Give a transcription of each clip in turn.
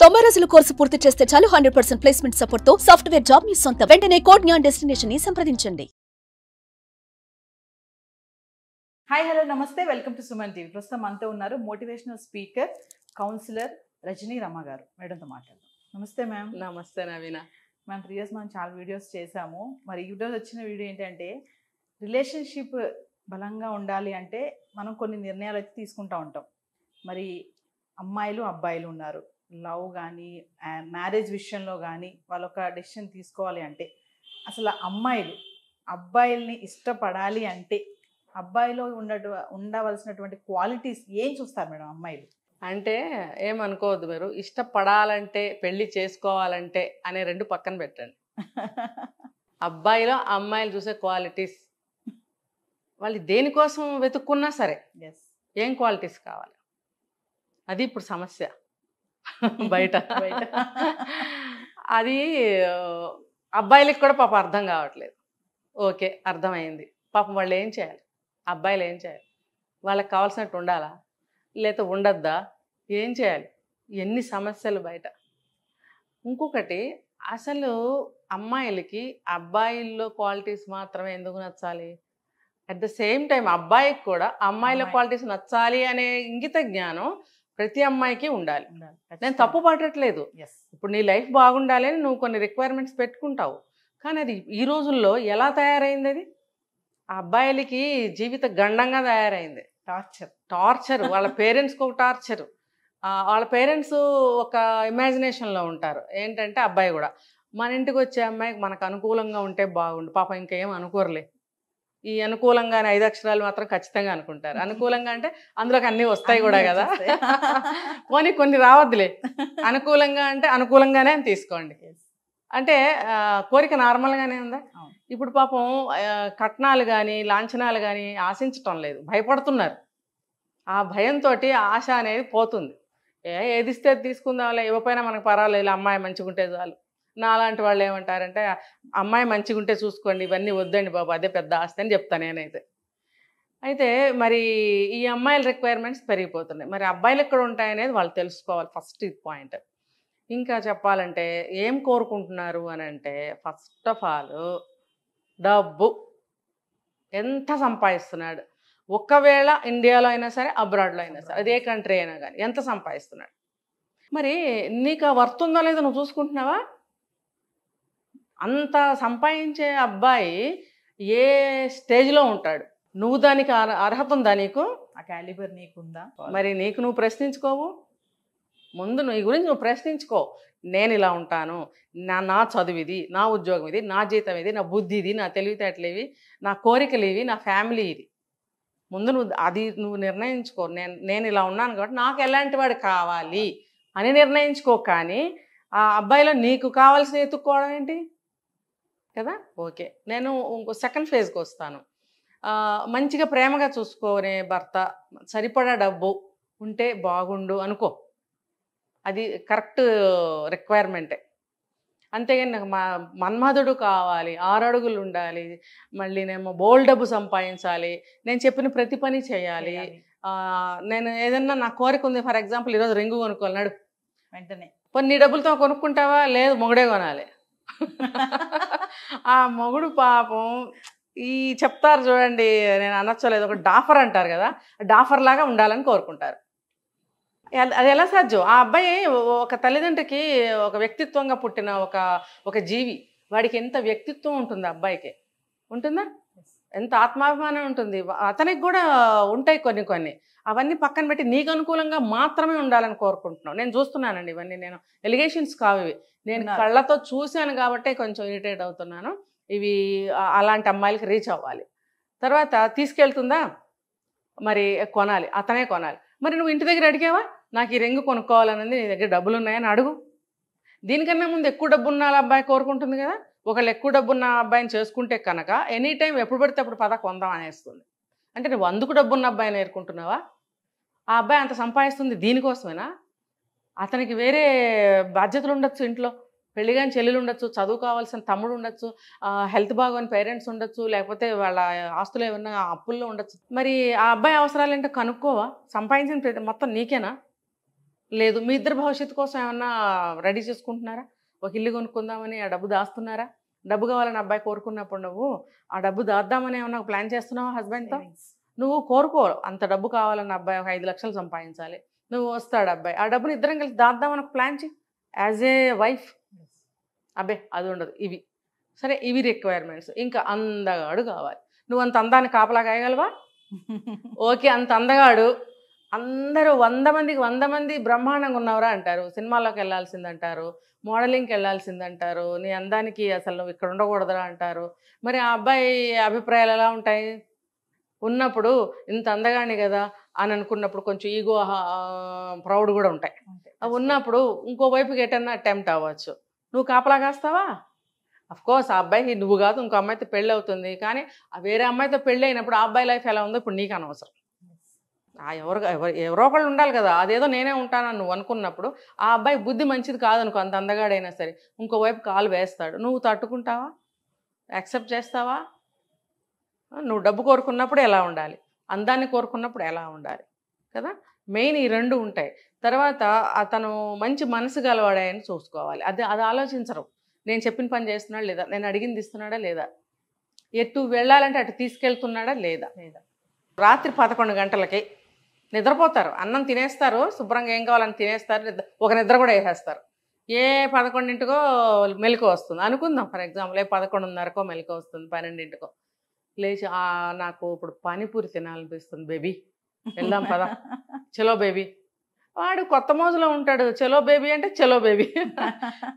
90 రోజుల కోర్సు పూర్తి చేస్తే చాలు 100% ప్లేస్మెంట్ సపోర్ట్ తో సాఫ్ట్వేర్ జాబ్ మీ సొంతం. వెంటనే కోడ్ జ్ఞాన్ డెస్టినేషన్ ని సంప్రదించండి. హాయ్ హలో నమస్తే వెల్కమ్ టు సుమన్ టీవీ. ప్రస్తుతం మనతో ఉన్నారు motivational speaker counsellor Rajani Rama గారు. మేడంతో మాట్లాడదాం. నమస్తే మ్యామ్. నమస్తే నవీన. మ్యామ్ 3 ఇయర్స్ మనం చాలా వీడియోస్ చేసాము. మరి ఈరోజు వచ్చిన వీడియో ఏంటంటే రిలేషన్షిప్ బలంగా ఉండాలి అంటే మనం కొన్ని నిర్ణయాలు అయితే తీసుకుంటూ ఉంటాం. మరి అమ్మాయిలు అబ్బాయిలు ఉన్నారు. లవ్ కానీ మ్యారేజ్ విషయంలో కానీ వాళ్ళు ఒక డెసిషన్ తీసుకోవాలి అంటే అసలు అమ్మాయిలు అబ్బాయిల్ని ఇష్టపడాలి అంటే అబ్బాయిలో ఉండవలసినటువంటి క్వాలిటీస్ ఏం చూస్తారు మేడం అమ్మాయిలు? అంటే ఏమనుకోవద్దు మీరు, ఇష్టపడాలంటే పెళ్లి చేసుకోవాలంటే అనే రెండు పక్కన పెట్టండి. అబ్బాయిలో అమ్మాయిలు చూసే క్వాలిటీస్ వాళ్ళు దేనికోసం వెతుక్కున్నా సరే ఏం క్వాలిటీస్ కావాలి, అది ఇప్పుడు సమస్య బయట. అది అబ్బాయిలకి కూడా పాపం అర్థం కావట్లేదు. ఓకే, అర్థమైంది. పాపం వాళ్ళు ఏం చేయాలి, అబ్బాయిలు ఏం చేయాలి? వాళ్ళకి కావాల్సినట్టు ఉండాలా లేకపోతే ఉండద్దా? ఏం చేయాలి? ఎన్ని సమస్యలు బయట. ఇంకొకటి, అసలు అమ్మాయిలకి అబ్బాయిల్లో క్వాలిటీస్ మాత్రమే ఎందుకు నచ్చాలి? అట్ ద సేమ్ టైం అబ్బాయికి కూడా అమ్మాయిల క్వాలిటీస్ నచ్చాలి అనే ఇంగిత జ్ఞానం ప్రతి అమ్మాయికి ఉండాలి. నేను తప్పు పట్టట్లేదు. ఇప్పుడు నీ లైఫ్ బాగుండాలి అని నువ్వు కొన్ని రిక్వైర్మెంట్స్ పెట్టుకుంటావు, కానీ అది ఈ రోజుల్లో ఎలా తయారైంది? అది ఆ అబ్బాయిలకి జీవిత గండంగా తయారైంది. టార్చర్ వాళ్ళ పేరెంట్స్కి ఒక టార్చర్. వాళ్ళ పేరెంట్స్ ఒక ఇమాజినేషన్లో ఉంటారు. ఏంటంటే అబ్బాయి కూడా మన ఇంటికి వచ్చే అమ్మాయికి మనకు అనుకూలంగా ఉంటే బాగుండు. పాపం ఇంకేం అనుకోరులే. ఈ అనుకూలంగానే 5 అక్షరాలు మాత్రం ఖచ్చితంగా అనుకుంటారు. అనుకూలంగా అంటే అందులోకి అన్నీ వస్తాయి కూడా కదా, పోనీ కొన్ని రావద్దులే. అనుకూలంగా అంటే అనుకూలంగానే అని తీసుకోండి. అంటే కోరిక నార్మల్గానే ఉందా? ఇప్పుడు పాపం కట్నాలు కానీ లాంఛనాలు కానీ ఆశించటం లేదు, భయపడుతున్నారు. ఆ భయంతో ఆశ అనేది పోతుంది. ఏదిస్తే తీసుకుందాంలే, ఇవ్వపోయినా మనకు పర్వాలేదు, అమ్మాయి మంచిగా ఉంటే చాలు. నాలాంటి వాళ్ళు ఏమంటారంటే అమ్మాయి మంచిగా ఉంటే చూసుకోండి, ఇవన్నీ వద్దండి బాబు, అదే పెద్ద ఆస్తి అని చెప్తాను నేనైతే. అయితే మరి ఈ అమ్మాయిల రిక్వైర్మెంట్స్ పెరిగిపోతున్నాయి. మరి అబ్బాయిలు ఎక్కడ ఉంటాయనేది వాళ్ళు తెలుసుకోవాలి. ఫస్ట్ ఇది పాయింట్. ఇంకా చెప్పాలంటే ఏం కోరుకుంటున్నారు అని అంటే, ఫస్ట్ ఆఫ్ ఆల్ డబ్బు. ఎంత సంపాదిస్తున్నాడు, ఒకవేళ ఇండియాలో అయినా సరే అబ్రాడ్లో అయినా సరే, అదే కంట్రీ అయినా కానీ ఎంత సంపాదిస్తున్నాడు. మరి నీకు ఆ వర్త్ ఉందో లేదో నువ్వు చూసుకుంటున్నావా? అంత సంపాదించే అబ్బాయి ఏ స్టేజ్లో ఉంటాడు? నువ్వు దానికి అర్హత ఉందా? నీకు ఆ క్యాలిబర్ నీకుందా? మరి నీకు నువ్వు ప్రశ్నించుకోవు. ముందు నీ గురించి నువ్వు ప్రశ్నించుకో. నేను ఇలా ఉంటాను, నా చదువు ఇది, నా ఉద్యోగం ఇది, నా జీతం ఇది, నా బుద్ధి ఇది, నా తెలివితేటలు ఇవి, నా కోరికలు ఇవి, నా ఫ్యామిలీ ఇది. ముందు నువ్వు నిర్ణయించుకో. నేను ఇలా ఉన్నాను కాబట్టి నాకు ఎలాంటి వాడు కావాలి అని నిర్ణయించుకో. కానీ ఆ అబ్బాయిలో నీకు కావాల్సిన ఎత్తుక్కోవడం ఏంటి కదా? ఓకే, నేను ఇంకో సెకండ్ ఫేజ్కి వస్తాను. మంచిగా ప్రేమగా చూసుకునే భర్త, సరిపడా డబ్బు ఉంటే బాగుండు అనుకో, అది కరెక్ట్ రిక్వైర్మెంటే. అంతేగాని నాకు మన్మధుడు కావాలి, 6 అడుగులు ఉండాలి, మళ్ళీనేమో బోల్ డబ్బు సంపాదించాలి, నేను చెప్పిన ప్రతి పని చేయాలి, నేను ఏదన్నా నా కోరిక ఉంది, ఫర్ ఎగ్జాంపుల్ ఈరోజు రింగు కొనుక్కోవాలి, వెంటనే పోనీ నీ డబ్బులతో కొనుక్కుంటావా? లేదు, మొగుడే కొనాలి. ఆ మొగుడు పాపం ఈ చెప్తారు చూడండి, నేను అనొచ్చలేదు, ఒక డాఫర్ అంటారు కదా, డాఫర్ లాగా ఉండాలని కోరుకుంటారు. అది ఎలా సాధ్యం? ఆ అబ్బాయి ఒక తల్లిదండ్రికి ఒక వ్యక్తిత్వంగా పుట్టిన ఒక జీవి. వాడికి ఎంత వ్యక్తిత్వం ఉంటుంది అబ్బాయికి? ఉంటుందా? ఎంత ఆత్మాభిమానం ఉంటుంది? అతనికి కూడా ఉంటాయి కొన్ని. అవన్నీ పక్కన పెట్టి నీకు అనుకూలంగా మాత్రమే ఉండాలని కోరుకుంటున్నావు. నేను చూస్తున్నానండి ఇవన్నీ, నేను ఎలిగేషన్స్ కావు ఇవి, నేను కళ్ళతో చూశాను కాబట్టి కొంచెం ఇరిటేట్ అవుతున్నాను. ఇవి అలాంటి అమ్మాయిలకి రీచ్ అవ్వాలి. తర్వాత తీసుకెళ్తుందా? మరి కొనాలి, అతనే కొనాలి. మరి నువ్వు ఇంటి దగ్గర అడిగావా, నాకు ఈ రింగు కొనుక్కోవాలన్నది, నీ దగ్గర డబ్బులు ఉన్నాయని అడుగు. దీనికన్నా ముందు ఎక్కువ డబ్బు ఉన్న అబ్బాయి కోరుకుంటుంది కదా. ఒకళ్ళు ఎక్కువ డబ్బు ఉన్న అబ్బాయిని చేసుకుంటే కనుక ఎనీ టైం ఎప్పుడు పడితే అప్పుడు పద కొందాం అనేస్తుంది. అంటే నువ్వు అందుకు డబ్బున్న అబ్బాయిని ఏరుకుంటున్నావా? ఆ అబ్బాయి అంత సంపాదిస్తుంది దీనికోసమేనా? అతనికి వేరే బాధ్యతలు ఉండొచ్చు, ఇంట్లో పెళ్లి కాని చెల్లెలు ఉండొచ్చు, చదువు కావాల్సిన తమ్ముడు ఉండొచ్చు, హెల్త్ బాగోని పేరెంట్స్ ఉండొచ్చు, లేకపోతే వాళ్ళ ఆస్తులు ఏమన్నా అప్పుల్లో ఉండొచ్చు. మరి ఆ అబ్బాయి అవసరాలు ఏంటో కనుక్కోవా? సంపాదించిన మొత్తం నీకేనా? లేదు. మీ ఇద్దరి భవిష్యత్తు కోసం ఏమన్నా రెడీ చేసుకుంటున్నారా? ఒక ఇల్లు కొనుక్కుందామని ఆ డబ్బు దాస్తున్నారా? డబ్బు కావాలని అబ్బాయి కోరుకున్నప్పుడు నువ్వు ఆ డబ్బు దాద్దామని ఏమన్నా ప్లాన్ చేస్తున్నావా హస్బెండ్తో? నువ్వు కోరుకో, అంత డబ్బు కావాలన్న అబ్బాయి ఒక 5 లక్షలు సంపాదించాలి, నువ్వు వస్తాడు అబ్బాయి, ఆ డబ్బుని ఇద్దరం కలిసి దాద్దామని ఒక ప్లాన్ చేయి యాజ్ ఏ వైఫ్. అబ్బే అది ఉండదు. ఇవి సరే, ఇవి రిక్వైర్మెంట్స్. ఇంకా అందగాడు కావాలి. నువ్వు అంత అందాన్ని కాపలా కాయగలవా? ఓకే, అంత అందగాడు. అందరూ 100 మందికి 100 మంది బ్రహ్మాండంగా ఉన్నవరా అంటారు, సినిమాల్లోకి వెళ్ళాల్సిందంటారు, మోడలింగ్కి వెళ్ళాల్సిందంటారు, నీ అందానికి అసలు నువ్వు ఇక్కడ ఉండకూడదురా అంటారు. మరి ఆ అబ్బాయి అభిప్రాయాలు ఎలా ఉంటాయి? ఉన్నప్పుడు ఇంత అందగాని కదా అని అనుకున్నప్పుడు కొంచెం ఈగో ప్రౌడ్ కూడా ఉంటాయి. అవి ఉన్నప్పుడు ఇంకో వైపుకి ఎటన్నా అటెంప్ట్ అవ్వచ్చు. నువ్వు కాపలా కాస్తావా? అఫ్కోర్స్ ఆ అబ్బాయికి నువ్వు కాదు ఇంకో అమ్మాయితో పెళ్ళి అవుతుంది, కానీ ఆ వేరే అమ్మాయితో పెళ్ళి అయినప్పుడు ఆ అబ్బాయి లైఫ్ ఎలా ఉందో ఇప్పుడు నీకు అనవసరం. ఎవరో ఒకళ్ళు ఉండాలి కదా. అదేదో నేనే ఉంటానని నువ్వు అనుకున్నప్పుడు ఆ అబ్బాయి బుద్ధి మంచిది కాదనుకో, అంత అందగాడైనా సరే ఇంకోవైపు కాలు వేస్తాడు. నువ్వు తట్టుకుంటావా? యాక్సెప్ట్ చేస్తావా? నువ్వు డబ్బు కోరుకున్నప్పుడు ఎలా ఉండాలి, అందాన్ని కోరుకున్నప్పుడు ఎలా ఉండాలి కదా. మెయిన్ ఈ 2 ఉంటాయి. తర్వాత అతను మంచి మనసు గలవాడని చూసుకోవాలి. అది ఆలోచించరు. నేను చెప్పిన పని చేస్తున్నాడా లేదా, నేను అడిగింది ఇస్తున్నాడా లేదా, ఎటు వెళ్ళాలంటే అటు తీసుకెళ్తున్నాడా లేదా. రాత్రి 11 గంటలకి నిద్రపోతారు, అన్నం తినేస్తారు, శుభ్రంగా ఏం కావాలని తినేస్తారు, ఒక నిద్ర కూడా వేసేస్తారు. 11ంటికో మెలకు వస్తుంది అనుకుందాం, ఫర్ ఎగ్జాంపుల్ 11:30కో మెలకు వస్తుంది, 12ంటికో లేచి నాకు ఇప్పుడు పానీపూరి తినాలనిపిస్తుంది బేబీ, వెళ్దాం పదా, చలో బేబీ. వాడు కొత్త మోజులో ఉంటాడు, చలో బేబీ అంటే చలో బేబీ.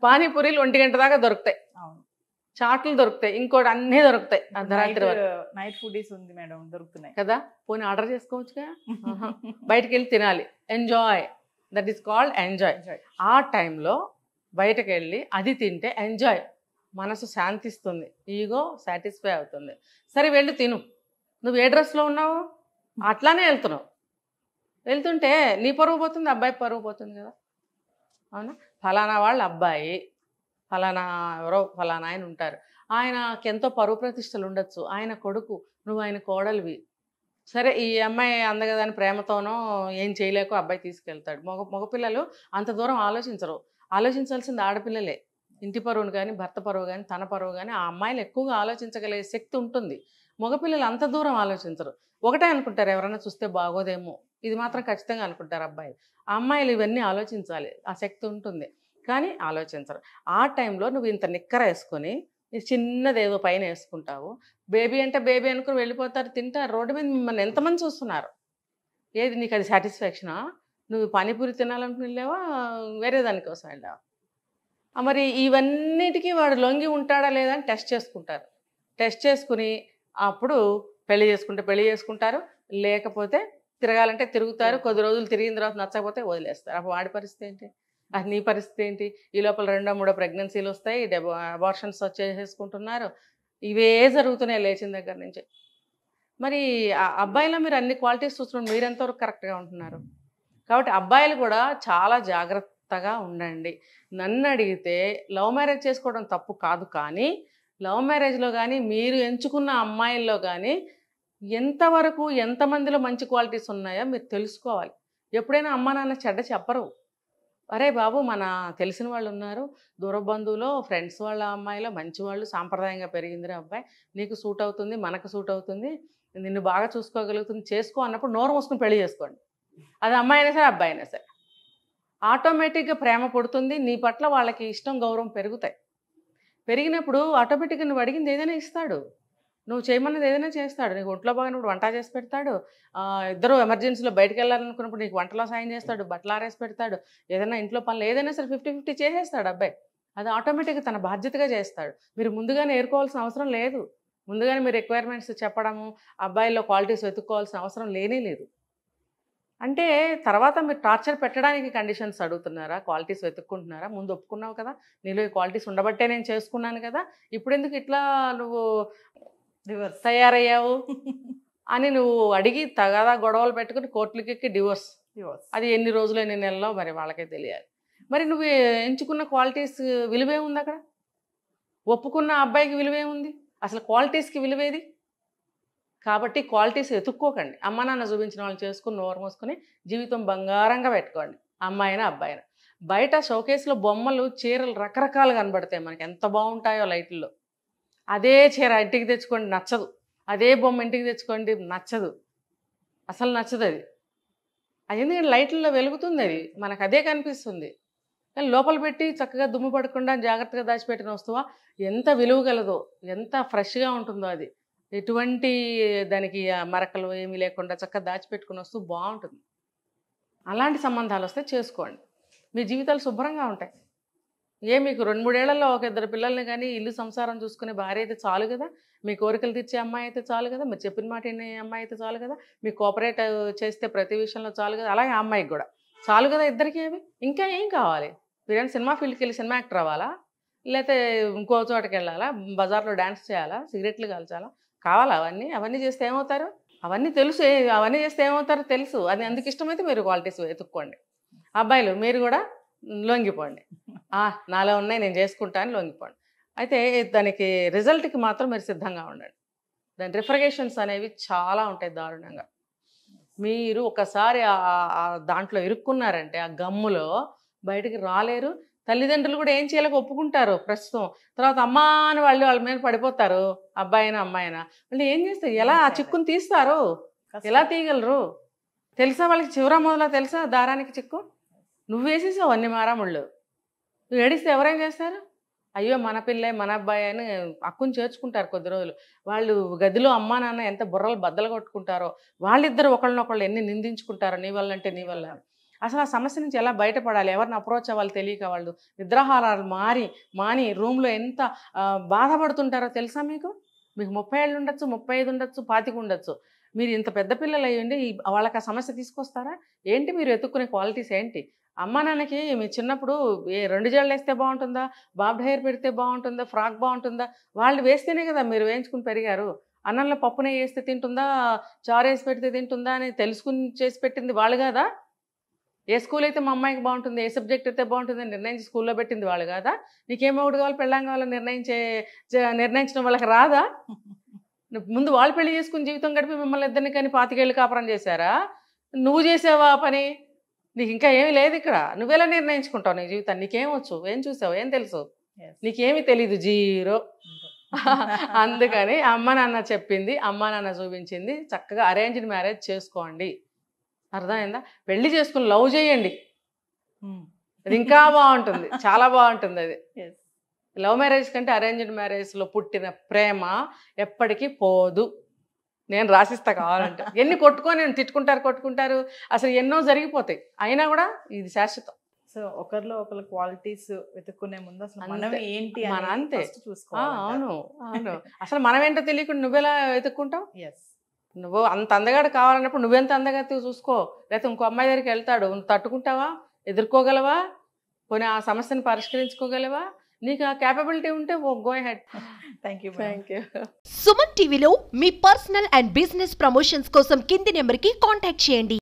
పానీపూరీలు 1 గంట దాకా దొరుకుతాయి, చాట్లు దొరుకుతాయి, ఇంకోటి అన్నీ దొరుకుతాయి. అర్ధరాత్రి నైట్ ఫుడీస్ ఉంది మేడం, దొరుకుతున్నాయి కదా. పోనీ ఆర్డర్ చేసుకోవచ్చుగా. బయటకు వెళ్ళి తినాలి, enjoy, that is called enjoy. ఆ టైంలో బయటకు వెళ్ళి అది తింటే ఎంజాయ్, మనసు శాంతిస్తుంది, ఈగో సాటిస్ఫై అవుతుంది. సరే వెళ్ళి తిను. నువ్వు ఏ డ్రెస్లో ఉన్నావు అట్లానే వెళ్తున్నావు, వెళ్తుంటే నీ పరువు పోతుంది, అబ్బాయి పరువు పోతుంది కదా. అవునా? ఫలానా వాళ్ళ అబ్బాయి, ఫలానా ఎవరో ఫలానా ఆయన ఉంటారు, ఆయనకి ఎంతో పరువు ప్రతిష్టలు ఉండొచ్చు, ఆయన కొడుకు, నువ్వు ఆయన కోడలివి. సరే ఈ అమ్మాయి అందగదని ప్రేమతోనో ఏం చేయలేకో అబ్బాయి తీసుకెళ్తాడు. మగపిల్లలు అంత దూరం ఆలోచించరు. ఆలోచించాల్సింది ఆడపిల్లలే. ఇంటి పరువును కానీ, భర్త పరువు కానీ, తన పరువు కానీ ఆ అమ్మాయిలు ఎక్కువగా ఆలోచించగలిగే శక్తి ఉంటుంది. మగపిల్లలు అంత దూరం ఆలోచించరు. ఒకటే అనుకుంటారు, ఎవరైనా చూస్తే బాగోదేమో, ఇది మాత్రం ఖచ్చితంగా అనుకుంటారు అబ్బాయి. ఆ అమ్మాయిలు ఇవన్నీ ఆలోచించాలి, ఆ శక్తి ఉంటుంది, కానీ ఆలోచించరు. ఆ టైంలో నువ్వు ఇంత నిక్కర వేసుకొని చిన్నది ఏదో పైన వేసుకుంటావు, బేబీ అంటే బేబీ అనుకుని వెళ్ళిపోతారు, తింటారు. రోడ్డు మీద మిమ్మల్ని ఎంతమంది చూస్తున్నారు. ఏది నీకు అది సాటిస్ఫాక్షనా? నువ్వు పానీపూరి తినాలనుకుని వెళ్ళావా, వేరే దానికోసం వెళ్ళావా? మరి ఇవన్నిటికీ వాడు లొంగి ఉంటాడా లేదా అని టెస్ట్ చేసుకుంటారు. టెస్ట్ చేసుకుని అప్పుడు పెళ్లి చేసుకుంటారు, లేకపోతే తిరగాలంటే తిరుగుతారు. కొద్ది రోజులు తిరిగిన తర్వాత నచ్చకపోతే వదిలేస్తారు. అప్పుడు వాడి పరిస్థితి ఏంటి, అది నీ పరిస్థితి ఏంటి? ఈ లోపల 2ో 3ఓ ప్రెగ్నెన్సీలు వస్తాయి, అబార్షన్స్ వచ్చేసుకుంటున్నారు. ఇవే జరుగుతున్నాయి లేచిన దగ్గర నుంచి. మరి ఆ అబ్బాయిలో మీరు అన్ని క్వాలిటీస్ చూస్తున్నారు, మీరు ఎంతవరకు కరెక్ట్గా ఉంటున్నారు? కాబట్టి అబ్బాయిలు కూడా చాలా జాగ్రత్తగా ఉండండి. నన్ను అడిగితే లవ్ మ్యారేజ్ చేసుకోవడం తప్పు కాదు, కానీ లవ్ మ్యారేజ్లో కానీ మీరు ఎంచుకున్న అమ్మాయిల్లో కానీ ఎంతవరకు ఎంతమందిలో మంచి క్వాలిటీస్ ఉన్నాయో మీరు తెలుసుకోవాలి. ఎప్పుడైనా అమ్మా నాన్న చెడ్డ చెప్పరు. అరే బాబు, మన తెలిసిన వాళ్ళు ఉన్నారు, దూర బంధువులో ఫ్రెండ్స్ వాళ్ళ అమ్మాయిలో మంచి వాళ్ళు, సాంప్రదాయంగా పెరిగిందిరే అబ్బాయి, నీకు సూట్ అవుతుంది, మనకు సూట్ అవుతుంది, నిన్ను బాగా చూసుకోగలుగుతుంది, చేసుకో అన్నప్పుడు నోరు మూసుకుని పెళ్లి చేసుకోండి. అది అమ్మాయి అయినా సరే అబ్బాయి అయినా సరే. ఆటోమేటిక్గా ప్రేమ పుడుతుంది, నీ పట్ల వాళ్ళకి ఇష్టం గౌరవం పెరుగుతాయి. పెరిగినప్పుడు ఆటోమేటిక్గా నువ్వు అడిగింది ఏదైనా ఇస్తాడు, నువ్వు చేయమన్నది ఏదైనా చేస్తాడు. నీకు ఒంట్లో బాగానప్పుడు వంట చేసి పెడతాడు, ఇద్దరు ఎమర్జెన్సీలో బయటకు వెళ్ళాలనుకున్నప్పుడు నీకు వంటలో సాయం చేస్తాడు, బట్టలు ఆరేసి పెడతాడు, ఏదైనా ఇంట్లో పనులు ఏదైనా సరే 50-50 చేసేస్తాడు అబ్బాయి. అది ఆటోమేటిక్గా తన బాధ్యతగా చేస్తాడు. మీరు ముందుగానే ఏరుకోవాల్సిన అవసరం లేదు. ముందుగానే మీరు రిక్వైర్మెంట్స్ చెప్పడము, అబ్బాయిల్లో క్వాలిటీస్ వెతుక్కోవాల్సిన అవసరం లేనే లేదు. అంటే తర్వాత మీరు టార్చర్ పెట్టడానికి కండిషన్స్ అడుగుతున్నారా, క్వాలిటీస్ వెతుక్కుంటున్నారా? ముందు ఒప్పుకున్నావు కదా, నీలో ఈ క్వాలిటీస్ ఉండబట్టే నేను చేసుకున్నాను కదా, ఇప్పుడు ఎందుకు ఇట్లా నువ్వు రివర్స్ తయారయ్యావు అని నువ్వు అడిగి తగదా గొడవలు పెట్టుకుని కోర్టులకి ఎక్కి డివోర్స్. అది ఎన్ని రోజులు ఎన్ని నెలలో మరి వాళ్ళకే తెలియాలి. మరి నువ్వు ఎంచుకున్న క్వాలిటీస్ విలువే ఉంది అక్కడ? ఒప్పుకున్న అబ్బాయికి విలువే ఉంది, అసలు క్వాలిటీస్కి విలువేది? కాబట్టి క్వాలిటీస్ ఎతుక్కోకండి. అమ్మ నాన్న చూపించిన వాళ్ళు చేసుకుని నోరు మూసుకొని జీవితం బంగారంగా పెట్టుకోండి. అమ్మాయినా అబ్బాయినా. బయట షోకేస్లో బొమ్మలు చీరలు రకరకాలు కనబడతాయి మనకి, ఎంత బాగుంటాయో లైట్లలో. అదే చీర ఇంటికి తెచ్చుకోండి నచ్చదు, అదే బొమ్మ ఇంటికి తెచ్చుకోండి నచ్చదు, అసలు నచ్చదు అది. అది ఎందుకంటే లైట్లలో వెలుగుతుంది, అది మనకు అదే కనిపిస్తుంది. కానీ లోపల పెట్టి చక్కగా దుమ్ము పడకుండా జాగ్రత్తగా దాచిపెట్టిన వస్తువా ఎంత విలువ కలదో, ఎంత ఫ్రెష్గా ఉంటుందో, అది ఎటువంటి దానికి మరకలు ఏమీ లేకుండా చక్కగా దాచిపెట్టుకుని వస్తూ బాగుంటుంది. అలాంటి సంబంధాలు వస్తే చేసుకోండి, మీ జీవితాలు శుభ్రంగా ఉంటాయి. మీకు 2-3 ఏళ్లలో ఒక 2 పిల్లల్ని కానీ ఇల్లు సంసారం చూసుకునే భార్య అయితే చాలు కదా, మీ కోరికలు తీర్చే అమ్మాయి అయితే చాలు కదా, మీరు చెప్పిన మాట వినే అమ్మాయి అయితే చాలు కదా, మీ కోఆపరేట్ చేస్తే ప్రతి విషయంలో చాలు కదా, అలాగే ఆ అమ్మాయికి కూడా చాలు కదా, ఇద్దరికి ఏమి ఇంకా ఏం కావాలి? మీరేమైనా సినిమా ఫీల్డ్కి వెళ్ళి సినిమా యాక్టర్ అవ్వాలా, లేకపోతే ఇంకో చోటకి వెళ్ళాలా, బజార్లో డ్యాన్స్ చేయాలా, సిగరెట్లు కాల్చాలా, కావాలా? అవన్నీ చేస్తే ఏమవుతారు? అవన్నీ తెలుసు, అవన్నీ చేస్తే ఏమవుతారో తెలుసు. అది అందుకు ఇష్టమైతే మీరు క్వాలిటీస్ వెతుక్కోండి. అబ్బాయిలు మీరు కూడా లొంగిపోండి, నాలో ఉన్నాయి నేను చేసుకుంటాను లొంగిపోండి. అయితే దానికి రిజల్ట్కి మాత్రం మీరు సిద్ధంగా ఉండండి. దాని రిఫ్రిగేషన్స్ అనేవి చాలా ఉంటాయి దారుణంగా. మీరు ఒకసారి దాంట్లో ఇరుక్కున్నారంటే ఆ గమ్ములో బయటికి రాలేరు. తల్లిదండ్రులు కూడా ఏం చేయలేక ఒప్పుకుంటారు ప్రస్తుతం, తర్వాత అమ్మా అని వాళ్ళ మీద పడిపోతారు, అబ్బాయినా అమ్మాయినా. వాళ్ళు ఏం చేస్తారు, ఎలా ఆ చిక్కుని తీస్తారు, ఎలా తీయగలరు? తెలుసా వాళ్ళకి చివర మొదలా తెలుసా దారానికి చిక్కు? నువ్వు వేసేసావు అన్ని మారాముళ్ళు. నువ్వు ఏడిస్తే ఎవరేం చేస్తారు? అయ్యో మన పిల్లే మన అబ్బాయి అని అక్కుని చేర్చుకుంటారు కొద్ది రోజులు. వాళ్ళు గదిలో అమ్మా నాన్న ఎంత బుర్రలు బద్దలు కొట్టుకుంటారో, వాళ్ళిద్దరు ఒకళ్ళనొకళ్ళు ఎన్ని నిందించుకుంటారో, నీ వల్ల అంటే నీ వల్ల. అసలు ఆ సమస్య నుంచి ఎలా బయటపడాలి, ఎవరిని అప్రోచ్ అవ్వాలి తెలియక వాళ్ళు నిద్రాహారాలు మాని రూమ్లో ఎంత బాధపడుతుంటారో తెలుసా మీకు? మీకు 30 ఏళ్ళు ఉండొచ్చు, 35 ఉండొచ్చు, 25 ఉండొచ్చు. మీరు ఇంత పెద్ద పిల్లలు అయ్యండి వాళ్ళకి ఆ సమస్య తీసుకొస్తారా? ఏంటి మీరు వెతుక్కునే క్వాలిటీస్ ఏంటి? అమ్మా నాన్నకి మీ చిన్నప్పుడు 2 జడలు వేస్తే బాగుంటుందా, బాబ్డ్ హెయిర్ పెడితే బాగుంటుందా, ఫ్రాక్ బాగుంటుందా? వాళ్ళు వేస్తేనే కదా మీరు వేయించుకుని పెరిగారు. అన్నంలో పప్పునే వేస్తే తింటుందా, చారు వేసి పెడితే తింటుందా అని తెలుసుకుని చేసి పెట్టింది వాళ్ళు కాదా? ఏ స్కూల్ అయితే మా అమ్మాయికి బాగుంటుంది, ఏ సబ్జెక్ట్ అయితే బాగుంటుందని నిర్ణయించి స్కూల్లో పెట్టింది వాళ్ళు కాదా? నీకేమో ఒకటి కావాలి పెళ్ళాం కావాలో నిర్ణయించడం వాళ్ళకి రాదా? ముందు వాళ్ళు పెళ్లి చేసుకుని జీవితం గడిపి మిమ్మల్ని ఇద్దరిని కానీ 25 ఏళ్ళు కాపురం చేశారా? నువ్వు చేసావా పని? నీకు ఇంకా ఏమీ లేదు ఇక్కడ. నువ్వెలా నిర్ణయించుకుంటావు నీ జీవితాన్ని? నీకేమొచ్చు, ఏం చూసావు, ఏం తెలుసు? నీకేమీ తెలీదు, జీరో. అందుకని అమ్మ నాన్న చెప్పింది, అమ్మ నాన్న చూపించింది, చక్కగా అరేంజ్డ్ మ్యారేజ్ చేసుకోండి. అర్థమైందా? పెళ్లి చేసుకుని లవ్ చేయండి, అది ఇంకా బాగుంటుంది, చాలా బాగుంటుంది. అది లవ్ మ్యారేజ్ కంటే అరేంజ్డ్ మ్యారేజ్లో పుట్టిన ప్రేమ ఎప్పటికీ పోదు. నేను రాసిస్తా కావాలంటే. ఎన్ని తిట్టుకుంటారు, అసలు ఎన్నో జరిగిపోతాయి, అయినా కూడా ఇది శాశ్వతం. సో ఒకరిలో ఒకరు క్వాలిటీస్ వెతుక్కునే ముందు అసలు మనం ఏంటి మన అంతే చూసుకోవాలి. అవును, అసలు మనం ఏంటో తెలియకుండా నువ్వెలా వెతుక్కుంటావు? నువ్వు అంత అందగాడు కావాలన్నప్పుడు నువ్వెంత అందగా చూసుకో. లేకపోతే ఇంకో అమ్మాయి దగ్గరికి వెళ్తాడు, నువ్వు తట్టుకుంటావా, ఎదుర్కోగలవా, పోనీ ఆ సమస్యను పరిష్కరించుకోగలవా? నీకు ఆ క్యాపబిలిటీ ఉంటే go ahead. Thank you. Suman టీవీలో మీ పర్సనల్ అండ్ బిజినెస్ ప్రమోషన్స్ కోసం కింది నెంబర్కి కాంటాక్ట్ చేయండి.